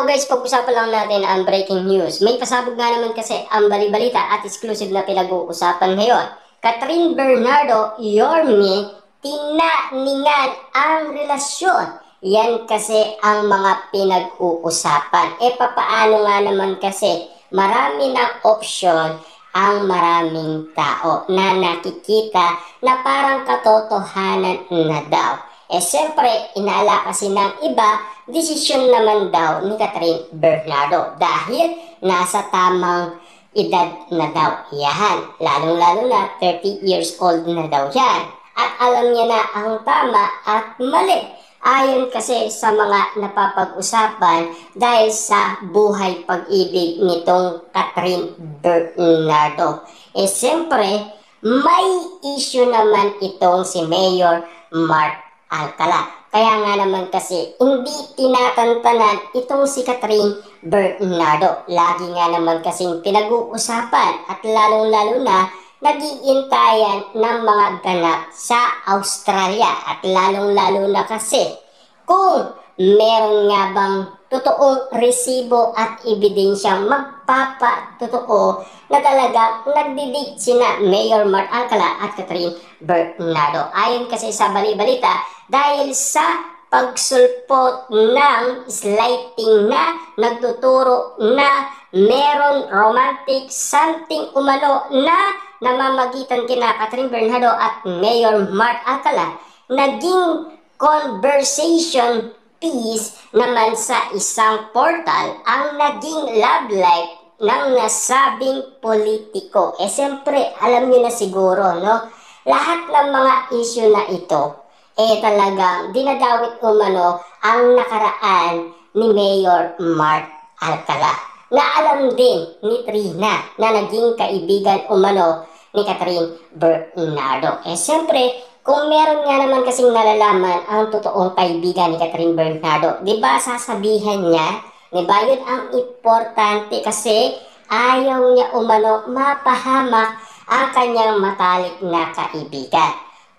Now guys, pag-usapan lang natin ang breaking news. May pasabog nga naman kasi ang balibalita at exclusive na pinag-uusapan ngayon. Catherine Bernardo, Yorme, tinaningan ang relasyon. Yan kasi ang mga pinag-uusapan. Papaano nga naman kasi marami ng option ang maraming tao na nakikita na parang katotohanan na daw. Siyempre, inaala kasi ng iba, desisyon naman daw ni Catherine Bernardo dahil nasa tamang edad na daw yan. Lalong-lalo na 30 years old na daw yan. At alam niya na ang tama at mali. Ayon kasi sa mga napapag-usapan dahil sa buhay pag-ibig nitong Catherine Bernardo. Siyempre, may issue naman itong si Mayor Mark Alcala. Kaya nga naman kasi hindi tinatantanan itong si Catherine Bernardo. Lagi nga naman kasing pinag-uusapan at lalong-lalo na nag-iintayan ng mga ganap sa Australia. At lalong-lalo na kasi kung meron nga bang totoong resibo at ebidensyang magpapatotoo na talagang nagdidate sina Mayor Mark Alcala at Catherine Bernardo. Ayon kasi sa balibalita, dahil sa pagsulpot ng slighting na nagtuturo na meron romantic something umano na namamagitan kina Catherine Bernardo at Mayor Mark Alcala, naging conversation piece naman sa isang portal ang naging love life ng nasabing politiko. Siyempre, alam niyo na siguro, no? Lahat ng mga issue na ito, talagang dinadawit umano ang nakaraan ni Mayor Mark Alcala. Na alam din ni Trina na naging kaibigan umano ni Catherine Bernardo. Siyempre, kung meron nga naman kasing nalalaman ang totoong kaibigan ni Catherine Bernardo, di ba sasabihan niya? Di ba yun ang importante kasi ayaw niya umano mapahamak ang kanyang matalik na kaibigan.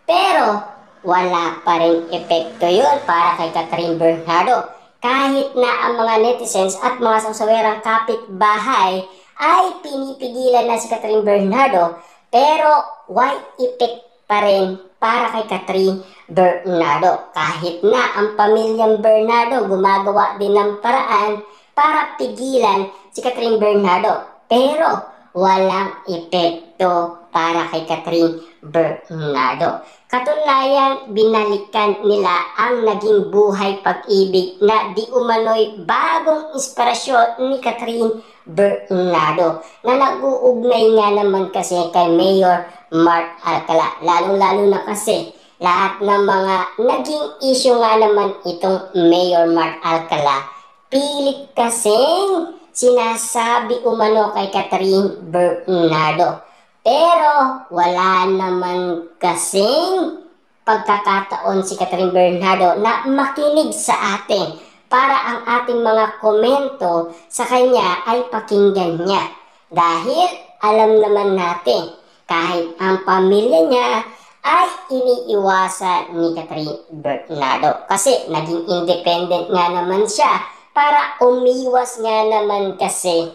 Pero wala pa rin epekto yun para kay Catherine Bernardo. Kahit na ang mga netizens at mga sasawerang kapitbahay ay pinipigilan na si Catherine Bernardo, pero white effect pa rin para kay Catherine Bernardo. Kahit na ang pamilyang Bernardo gumagawa din ng paraan para pigilan si Catherine Bernardo, pero walang epekto para kay Catherine Bernardo. Katunayan, binalikan nila ang naging buhay pag-ibig na di umano'y bagong inspirasyon ni Catherine Bernardo na nag-uugnay nga naman kasi kay Mayor Mark Alcala. Lalong-lalo na kasi lahat ng mga naging issue nga naman itong Mayor Mark Alcala, pilit kasing sinasabi umano kay Catherine Bernardo. Pero wala naman kasing pagkakataon si Catherine Bernardo na makinig sa atin para ang ating mga komento sa kanya ay pakinggan niya. Dahil alam naman natin, kahit ang pamilya niya ay iniiwasan ni Catherine Bernardo. Kasi naging independent nga naman siya para umiwas nga naman kasi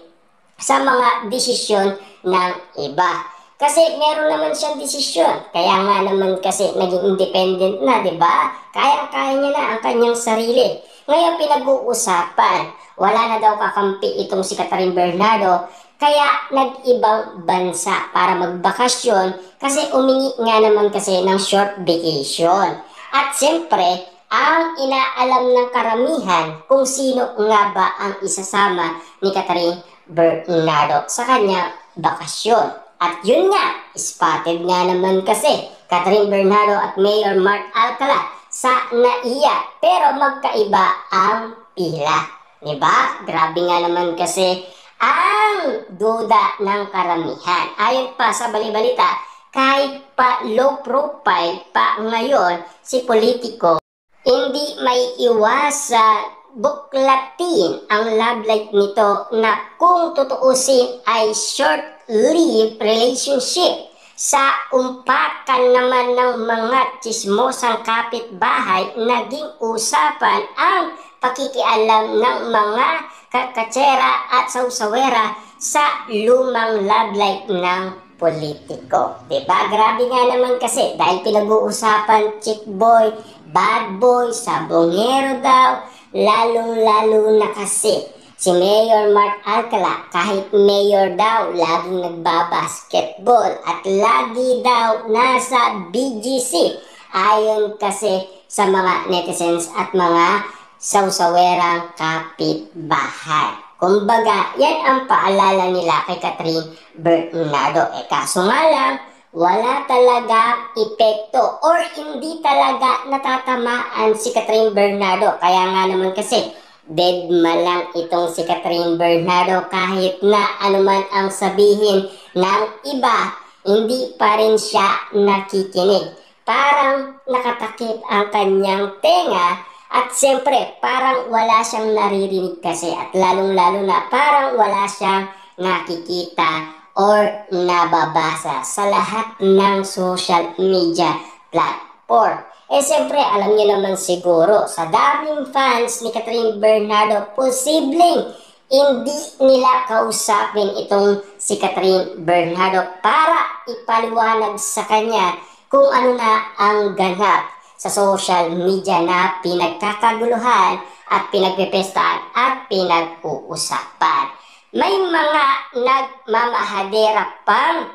sa mga desisyon ng iba. Kasi meron naman siyang desisyon. Kaya nga naman kasi naging independent na, di ba? Kaya-kaya niya na ang kanyang sarili. Ngayon pinag-uusapan, wala na daw kakampi itong si Catherine Bernardo. Kaya nag-ibang bansa para magbakasyon kasi umingi nga naman kasi ng short vacation. At siyempre, ang inaalam ng karamihan kung sino nga ba ang isasama ni Catherine Bernardo sa kanyang bakasyon. At yun nga, spotted nga naman kasi Catherine Bernardo at Mayor Mark Alcala sa NAIA, pero magkaiba ang pila. Diba? Grabe nga naman kasi ang duda ng karamihan. Ayon pa sa balibalita, kahit pa low profile pa ngayon si politiko, hindi may iwasan buklatin ang love life nito na kung tutuusin ay short-lived relationship. Sa umpakan naman ng mga tsismosang kapitbahay, naging usapan ang pakikialam ng mga kakatsera at sausawera sa lumang love life ng politiko. Diba? Grabe nga naman kasi dahil pinag-uusapan chick boy, bad boy, sabongero daw, lalo-lalo na kasi si Mayor Mark Alcala, kahit mayor daw, laging nagbabasketball at lagi daw nasa BGC. Ayon kasi sa mga netizens at mga sausawerang kapitbahay. Kumbaga, yan ang paalala nila kay Catherine Bernardo. Kaso nga lang, wala talaga epekto or hindi talaga natatamaan si Catherine Bernardo. Kaya nga naman kasi, deadma lang itong si Catherine Bernardo kahit na anuman ang sabihin ng iba, hindi pa rin siya nakikinig. Parang nakatakip ang kanyang tenga at siyempre parang wala siyang naririnig kasi at lalong-lalo na parang wala siyang nakikita or nababasa sa lahat ng social media platform. Siyempre, alam niyo naman siguro, sa daming fans ni Catherine Bernardo, posibleng hindi nila kausapin itong si Catherine Bernardo para ipaliwanag sa kanya kung ano na ang ganap sa social media na pinagkakaguluhan at pinagpipestahan at pinag-uusapan. May mga nagmamahadera pang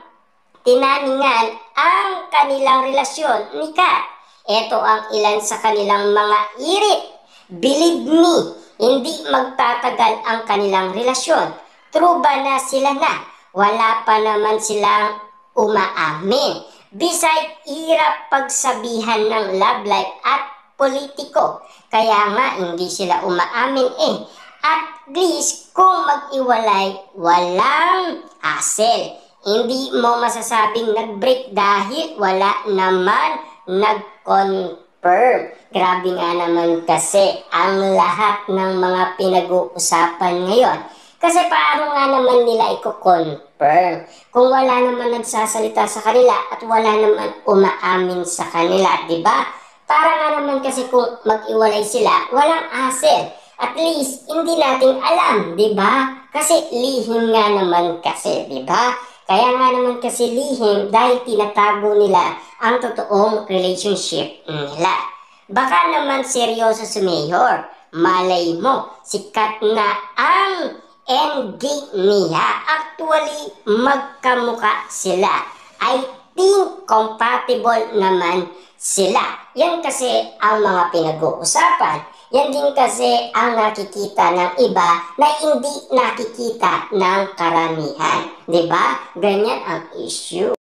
tinaningan ang kanilang relasyon ni Kat. Ito ang ilan sa kanilang mga irit. Believe me, hindi magtatagal ang kanilang relasyon. True ba na sila na? Wala pa naman silang umaamin. Beside, hirap pagsabihan ng love life at politiko. Kaya nga hindi sila umaamin At least kung mag-iwalay, walang hassle. Hindi mo masasabing nag-break dahil wala naman nag-confirm. Grabe nga naman kasi ang lahat ng mga pinag-uusapan ngayon. Kasi paano nga naman nila i-confirm kung wala naman nagsasalita sa kanila at wala naman umaamin sa kanila, di ba? Para nga naman kasi kung mag-iwalay sila, walang hassle. At least, hindi natin alam, di ba? Kasi lihim nga naman kasi, di ba? Kaya nga naman kasi lihim dahil tinatago nila ang totoong relationship nila. Baka naman seryoso si Mayor. Malay mo, sikat na ang endgame niya. Actually, magkamuka sila. I think compatible naman sila. Yan kasi ang mga pinag-uusapan. Yan din kasi ang nakikita ng iba na hindi nakikita ng karamihan. Diba? Ganyan ang issue.